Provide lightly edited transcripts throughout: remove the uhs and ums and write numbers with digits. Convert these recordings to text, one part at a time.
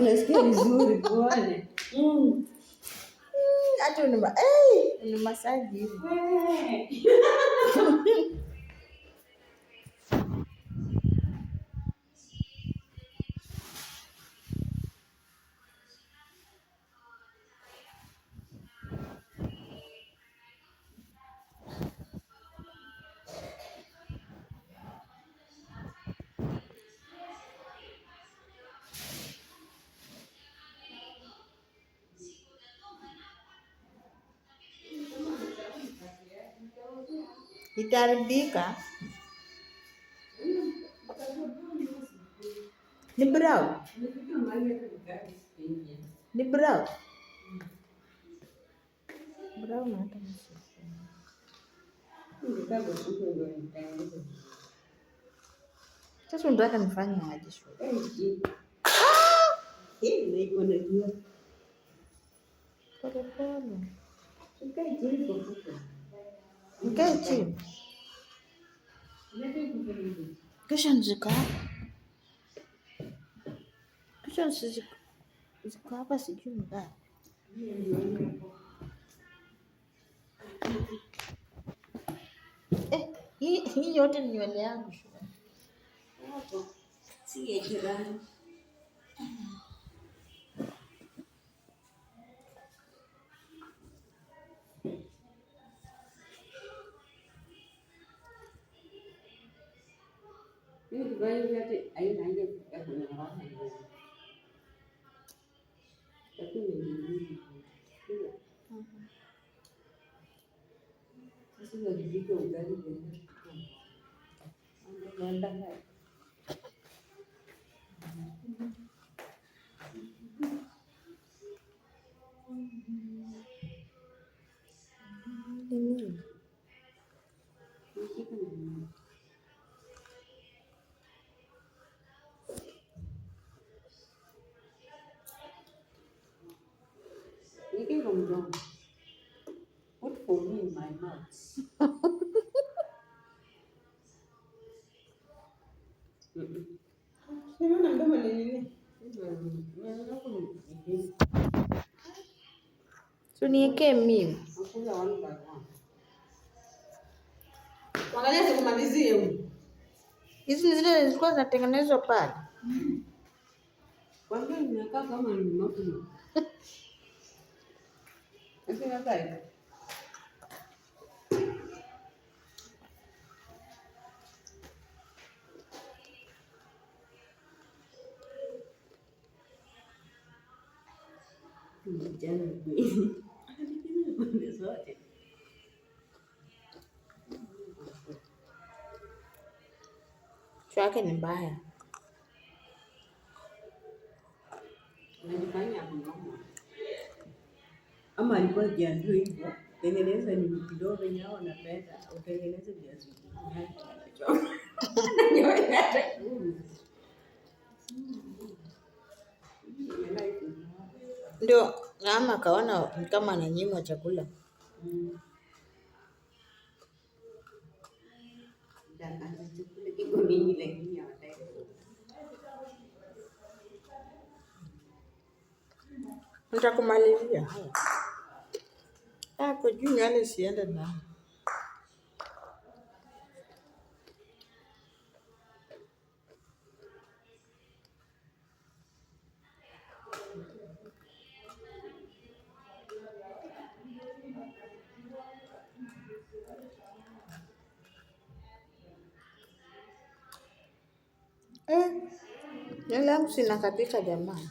Nasikia vizuri kuone. Hata ni masaji hivi. Itaharibika. Ni brown. Ni brown. Brown hata msio. Sasa unataka nifanye aje shule? Hii iko na jua. Pole pole. Ukae chini kwa fuko. Nikae chini. Kisha nzika. Kisha nzika hapa sijui mbaya. Hii yote ni nywele yangu shule. Hapo. Si ya jirani. Mimi divai yote aina haja ya kunyorosha nywele. Lakini ni sasa ndio kijiko ugali ndio. Ndio What for me in my mouth? Unaona mdomo ni nini? So niwekee mimi. Angalia sikumalizie huyu. Hizi ni zile zilikuwa zinatengenezwa pale. Kwa nini nimekaa kama ni moto? Lakini hata hiyo. Jana ni. Pande zote. Chake ni mbaya. Unajifanya mnoma. Ama alikuwa jiandu hivyo. Tengeneza ni kidogo nyao na pesa. Utengeneze viazi vingi. Ndio ama kaona kama ananyimwa chakula. Nitakumalizia haya. Hapo juu nywele siende na. Nywele yangu sinakatika jamani.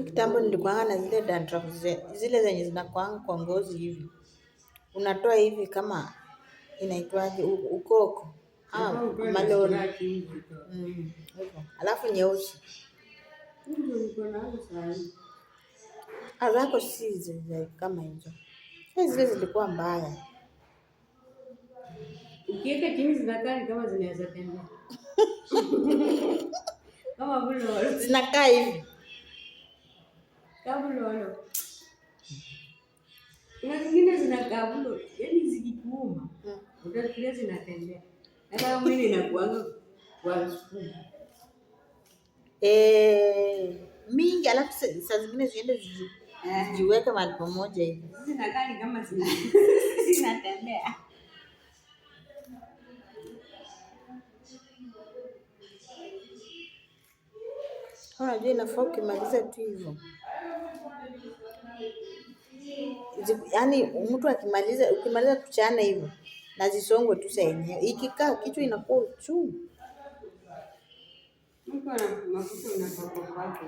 Kitambo nilikuwa na zile dandruff zile zenye zinakuanga kwa ngozi hivi. Unatoa hivi kama inaitwaje ukoko. Maloni. Alafu nyeusi. Azako si kama hizo. Zile zilikuwa mbaya. Ukiweka chini zinakaa kama zinaweza tembea. Kama vile zinakaa hivi. Kama vile kuna zingine zinakaa vile, yaani zikikuuma. Utafikiria zinatembea. Hata mwili inakuanga kwa sukuma. Mingi alafu saa zingine ziende zijiweke mahali pamoja hivi. Zinakaa kama zinatembea. Unajua inafaa ukimaliza tu hivyo. Yaani mtu ukimaliza kuchana hivyo na zisongwe tu saa yenyewe. Ikikaa kichwa inakuwa uchungu. Mtu ana mafuta unatoka kwake.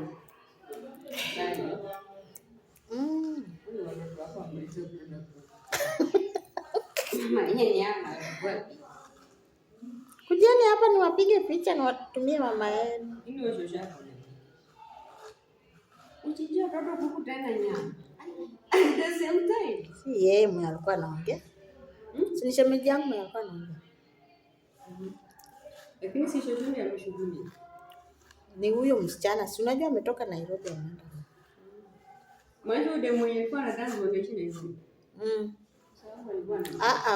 Kujeni hapa niwapige picha niwatumie mama yenu. Uchijia toto kuku tena nyama. At the same time. Si yeye mwenye alikuwa anaongea. Si ni shemeji yangu mwenye alikuwa anaongea. Lakini si shemeji ameshughuli. Ni huyo msichana, si unajua ametoka Nairobi anaenda. Mwanzo ndio mwenye alikuwa anataka kuongelesha Nairobi.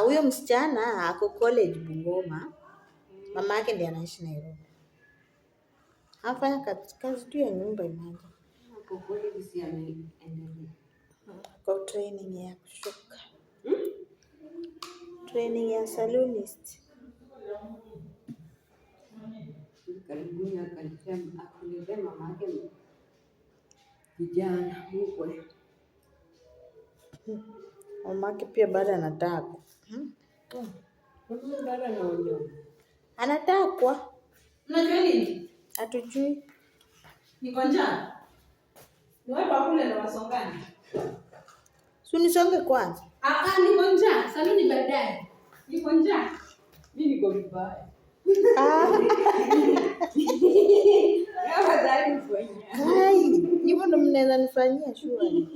Huyo msichana ako college Bungoma. Mama yake ndiye anaishi Nairobi. Anafanya kazi tu ya nyumba imaje. Ako college si anaendelea. Kwa training ya kushuka. Training ya salonist. Karibuni akalipea mama yake vijana mkwe. Mama yake pia bado anataka. Bado anaondoa. Anatakwa. Unajua nini? Hatujui. Niko njaa. Ni wapi kule na wasongani? Si unisonge kwanza. Niko njaa. Saluni baadaye. Niko njaa. Mimi niko vibaya. Hivyo ndo mnaweza nifanyia shule.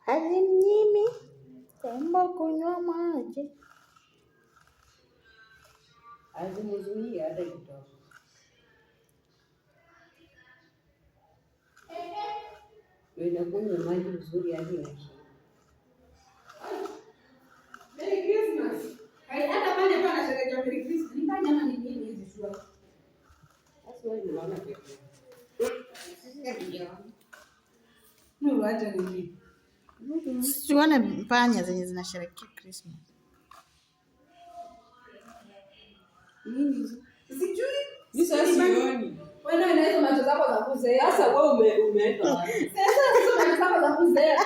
Hazimnyimi kwamba kunywa maji. Hazimzuii hata kidogo. Unakunywa maji vizuri hadi unashinda. Merry Christmas. Hata pale pana sherehe ya Merry Christmas. Nifanye ama ni nini hizi shule? Sasa wewe unaona pekee. Sisi ndio. Acha nini? Sione panya zenye zinasherehekea Christmas. Nini? Sijui. Sasa sioni. Wewe na hizo macho zako za kuzea. Sasa wewe umeweka wapi? Sasa hizo macho zako za kuzea.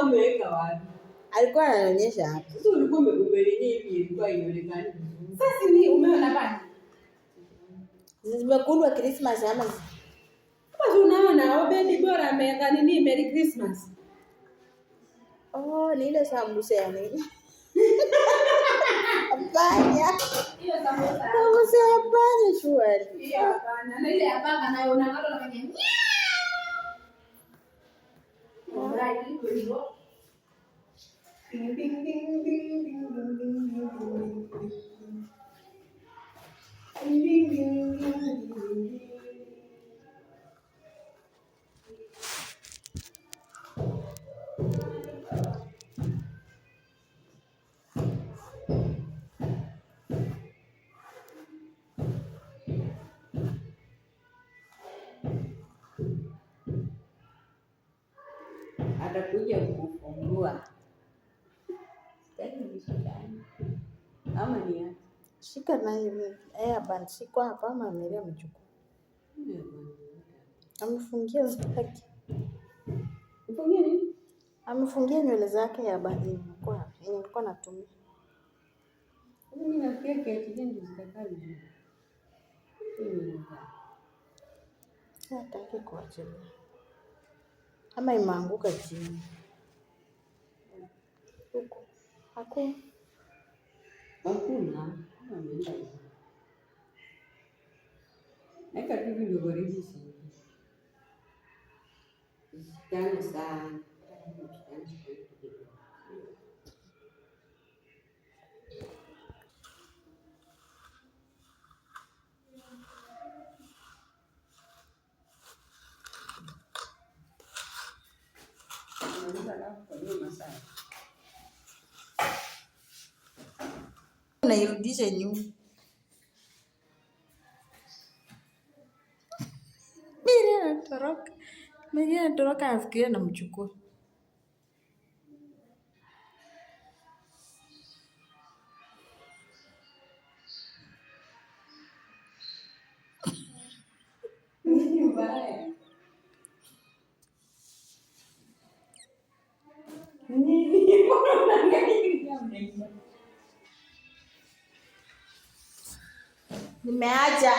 Umeweka wapi? Alikuwa ananionyesha hapa. Sasa ulikuwa umebenye hivi ilikuwa inaonekana. Sasa ni umeona panya? Zimekulwa Christmas ama Kama unaona baby bora ameweka nini Merry Christmas. ni ile sambusa ya nini? Panya. Hiyo sambusa. Sambusa ya panya shwari. Hiyo hapana. Na ile ya paka nayo unang'ata na kwenye. Alright, hivyo. Ding ding ding ding ding ding ding ding. Ding ding ding ding. Atakuja kufungua. Ama ni aje? Shika na hiyo band siko hapa ama Amelia amechukua. Amefungia zake. Mfungie nini? Amefungia nywele zake ya band ilikuwa nilikuwa natumia. Mimi nafikia keki ndio zitakaa vizuri. Hataki kuachilia. Ama imeanguka chini. Huko. Hakuna. Ameenda. Eka tu vidogo hivi si. Usitane sana. Unairudisha nyuma. Mimi anatoroka afikirie namchukua. Nini mbaya? Nini? Mbona unaangalia mnaimba? Nimeacha.